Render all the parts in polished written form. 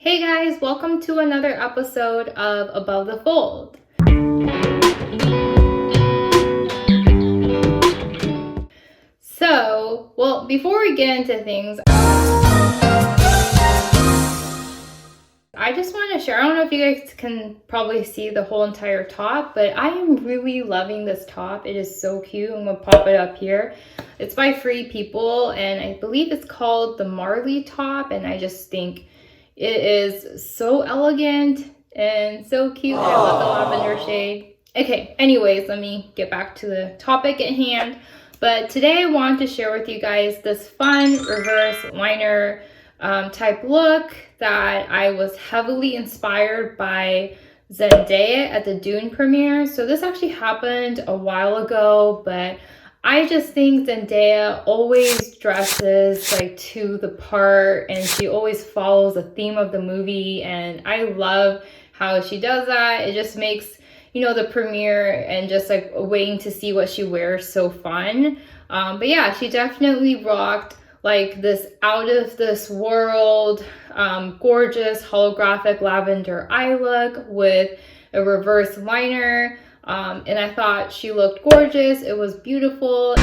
Hey guys, welcome to another episode of Above the Fold. So, before we get into things, I just want to share, I don't know if you guys can probably see the whole entire top, but I am really loving this top. It is so cute. I'm going to pop it up here. It's by Free People, and I believe it's called the Marley top, and I just think it is so elegant and so cute. I love the lavender shade. Okay, anyways, let me get back to the topic at hand. But today I want to share with you guys this fun reverse liner type look that I was heavily inspired by Zendaya at the Dune premiere. So this actually happened a while ago, but I just think Zendaya always dresses like to the part, and she always follows the theme of the movie, and I love how she does that. It just makes, you know, the premiere and just like waiting to see what she wears so fun. But yeah, she definitely rocked like this out of this world, gorgeous holographic lavender eye look with a reverse liner. And I thought she looked gorgeous. It was beautiful.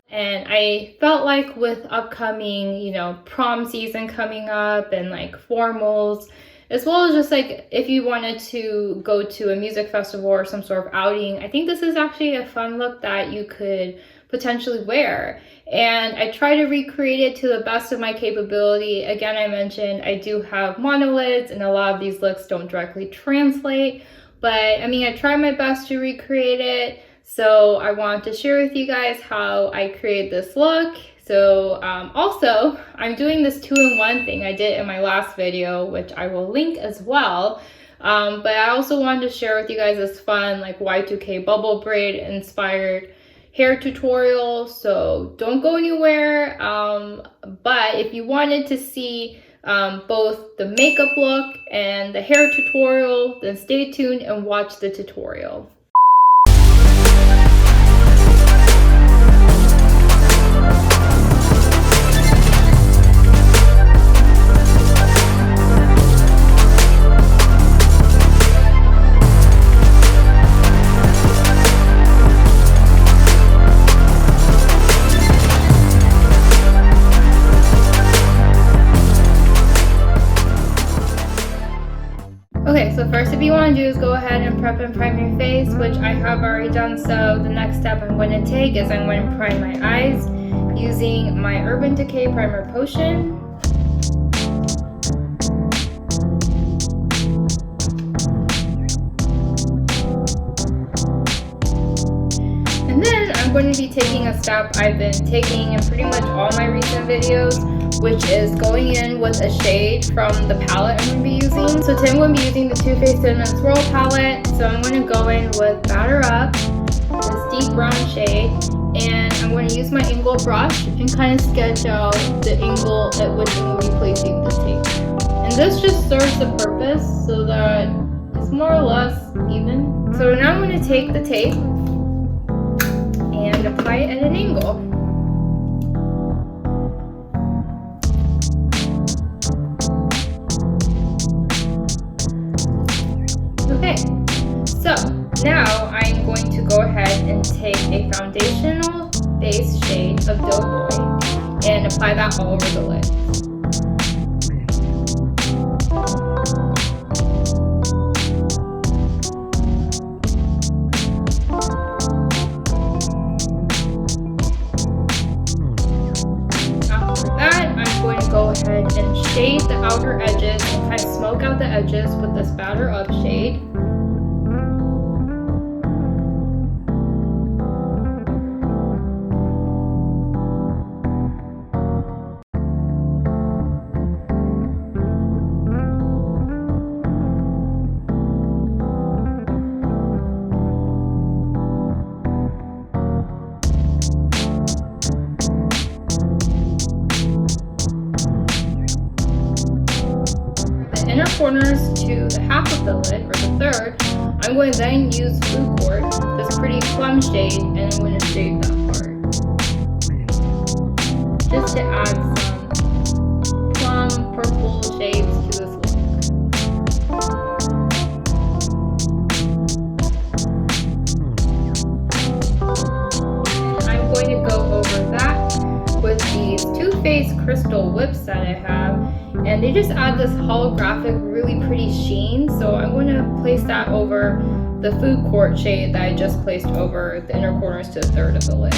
And I felt like with upcoming, you know, prom season coming up and like formals, as well as just like if you wanted to go to a music festival or some sort of outing, I think this is actually a fun look that you could potentially wear. And I try to recreate it to the best of my capability. Again, I mentioned I do have monolids and a lot of these looks don't directly translate. But I mean, I try my best to recreate it. So I want to share with you guys how I create this look. So also, I'm doing this 2-in-1 thing I did in my last video, which I will link as well. But I also wanted to share with you guys this fun like Y2K bubble braid inspired hair tutorial. So don't go anywhere. But if you wanted to see both the makeup look and the hair tutorial, then stay tuned and watch the tutorial. Okay, so first if you want to do is go ahead and prep and prime your face, which I have already done. So the next step I'm going to take is I'm going to prime my eyes using my Urban Decay Primer Potion. And then I'm going to be taking a step I've been taking in pretty much all my recent videos, which is going in with a shade from the palette I'm going to be using. So today I'm going to be using the Too Faced Cinnamon Swirl palette. So I'm going to go in with Batter Up, this deep brown shade, and I'm going to use my angle brush and kind of sketch out the angle at which I'm going to be placing the tape. And this just serves the purpose so that it's more or less even. So now I'm going to take the tape and apply it at an angle. Okay, so now I'm going to go ahead and take a foundational base shade of Doughboy and apply that all over the lid. After that, I'm going to go ahead and shade the outer edges and kind of smoke out the edges with this Batter Up shade. Inner corners to the half of the lid, or the third, I'm going to then use Blue Quartz, this pretty plum shade, and I'm going to shade that part. Just to add some plum purple shade and they just add this holographic, really pretty sheen. So I'm going to place that over the Food Court shade that I just placed over the inner corners to the third of the lid.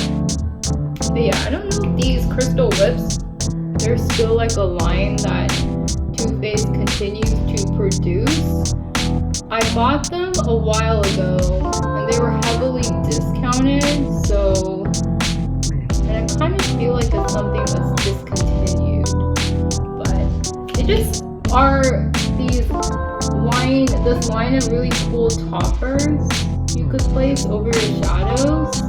But yeah, I don't know if these crystal lips, they're still like a line that Too Faced continues to produce. I bought them a while ago and they were heavily discounted, so, and I kind of feel like it's something that's discontinued, but they just are this line of really cool toppers you could place over your shadows,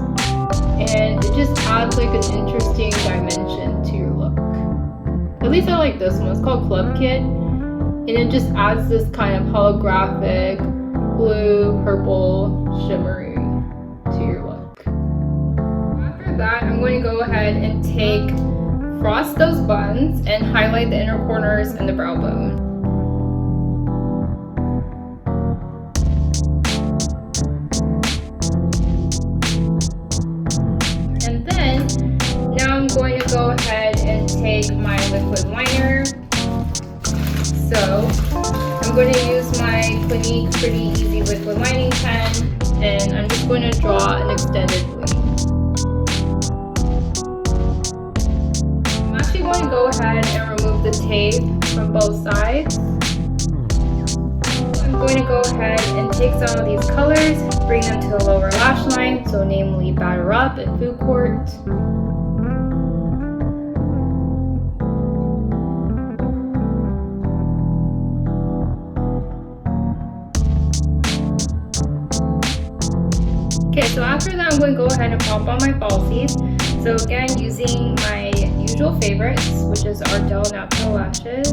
and it just adds like an interesting dimension to your look. At least I like this one. It's called Club Kit, and it just adds this kind of holographic blue, purple, shimmery to your look. After that, I'm going to go ahead and frost those buns and highlight the inner corners and the brow bone. And then, now I'm going to go ahead and take my liquid liner. So, I'm going to use my Clinique Pretty Easy Liquid Lining Pen, and I'm just going to draw an extended wing. I'm actually going to go ahead and remove the tape from both sides. I'm going to go ahead and take some of these colors, bring them to the lower lash line, so namely Batter Up and Food Court. Okay, so after that, I'm going to go ahead and pop on my falsies. So again, using my usual favorites, which is Idole Natural Lashes.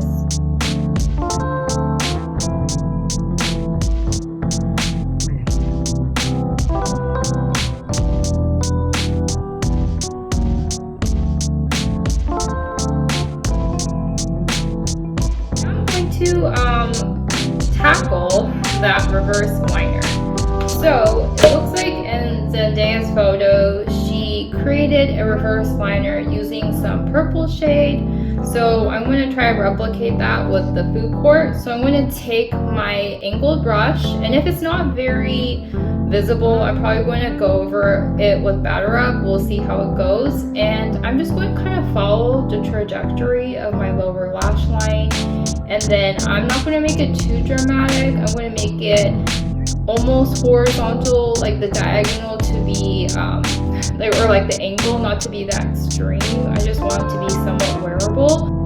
Now I'm going to tackle that reverse liner. So it looks like in Zendaya's photo, she created a reverse liner using some purple shade. So I'm going to try to replicate that with the Food Court. So I'm going to take my angled brush, and if it's not very visible, I'm probably going to go over it with Batter Up. We'll see how it goes. And I'm just going to kind of follow the trajectory of my lower lash line. And then I'm not going to make it too dramatic. I'm going to make it almost horizontal, like the diagonal to be, or like the angle not to be that extreme. I just want it to be somewhat wearable.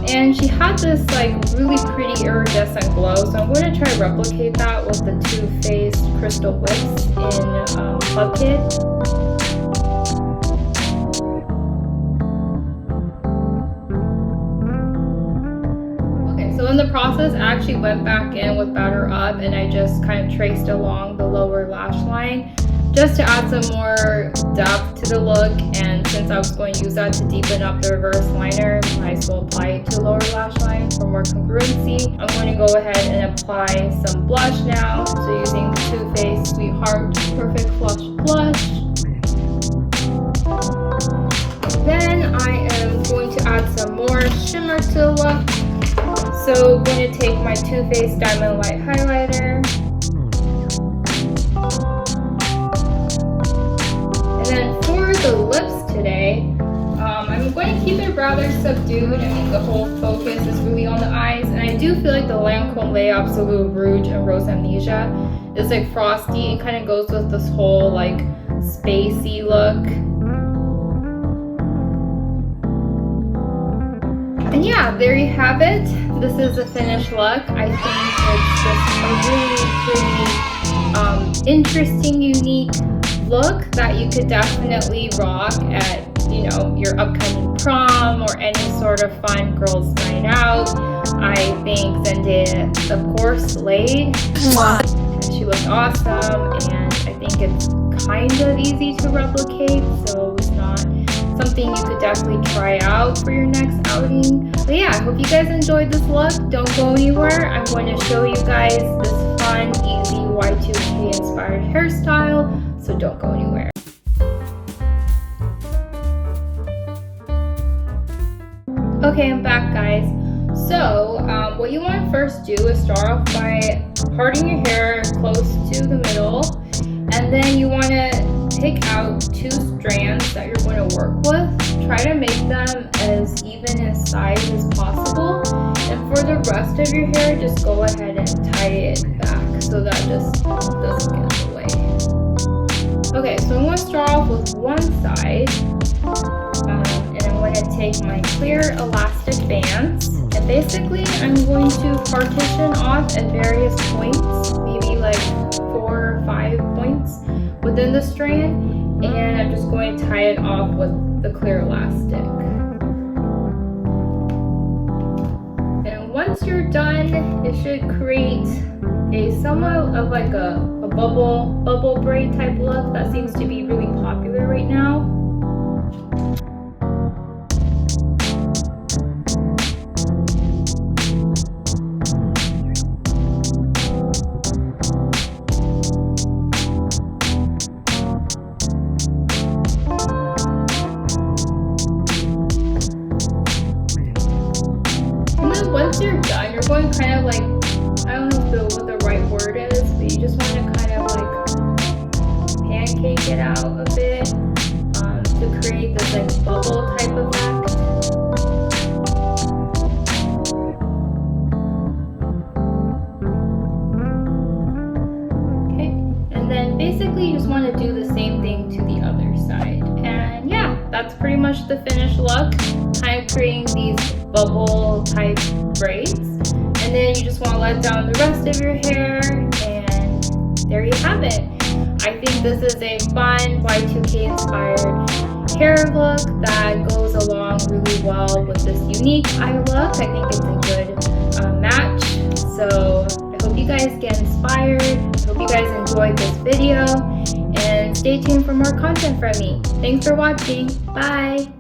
And she had this like really pretty iridescent glow, so I'm going to try to replicate that with the Too Faced Crystal Whips in Club Kit. So in the process, I actually went back in with Batter Up and I just kind of traced along the lower lash line just to add some more depth to the look. And since I was going to use that to deepen up the reverse liner, I might as well apply it to the lower lash line for more congruency. I'm going to go ahead and apply some blush now. So using the Too Faced Sweetheart Perfect Flush Blush. Then I am going to add some more shimmer to the look. So I'm going to take my Too Faced Diamond Light Highlighter. And then for the lips today, I'm going to keep it rather subdued. I mean, the whole focus is really on the eyes. And I do feel like the Lancome Les Absolute Rouge and Rose Amnesia is like frosty and kind of goes with this whole like spacey look. And yeah, there you have it. This is a finished look. I think it's just a really pretty, interesting, unique look that you could definitely rock at, you know, your upcoming prom or any sort of fun girls' night out. I think Zendaya, of course, slayed. She looked awesome, and I think it's kind of easy to replicate, so it's not something you could definitely try out for your next outing. But yeah, I hope you guys enjoyed this look. Don't go anywhere. I'm going to show you guys this fun, easy Y2K inspired hairstyle, so don't go anywhere. Okay, I'm back, guys. So what you want to first do is start off by parting your hair close to the middle, and then you want to pick out 2 strands that you're going to work with. Try to make them as even in size as possible, and for the rest of your hair, just go ahead and tie it back so that just doesn't get in the way. Okay, so I'm going to start off with one side, and I'm going to take my clear elastic bands, and basically I'm going to partition off at various points, maybe like 4 or 5 points within the strand, and I'm just going to tie it off with the clear elastic. And once you're done, it should create a somewhat of like a bubble braid type look that seems to be really popular right now. Once you're done, you're going kind of like, I don't know what the right word is, but you just want to kind of like pancake it out a bit to create this like bubble type effect. Okay, and then basically you just want to do the same thing to the other side. And yeah, that's pretty much the finished look. Kind of creating these bubble type braids, and then you just want to let down the rest of your hair, and there you have it. I think this is a fun Y2K inspired hair look that goes along really well with this unique eye look. I think it's a good match. So I hope you guys get inspired. I hope you guys enjoyed this video, and stay tuned for more content from me. Thanks for watching. Bye.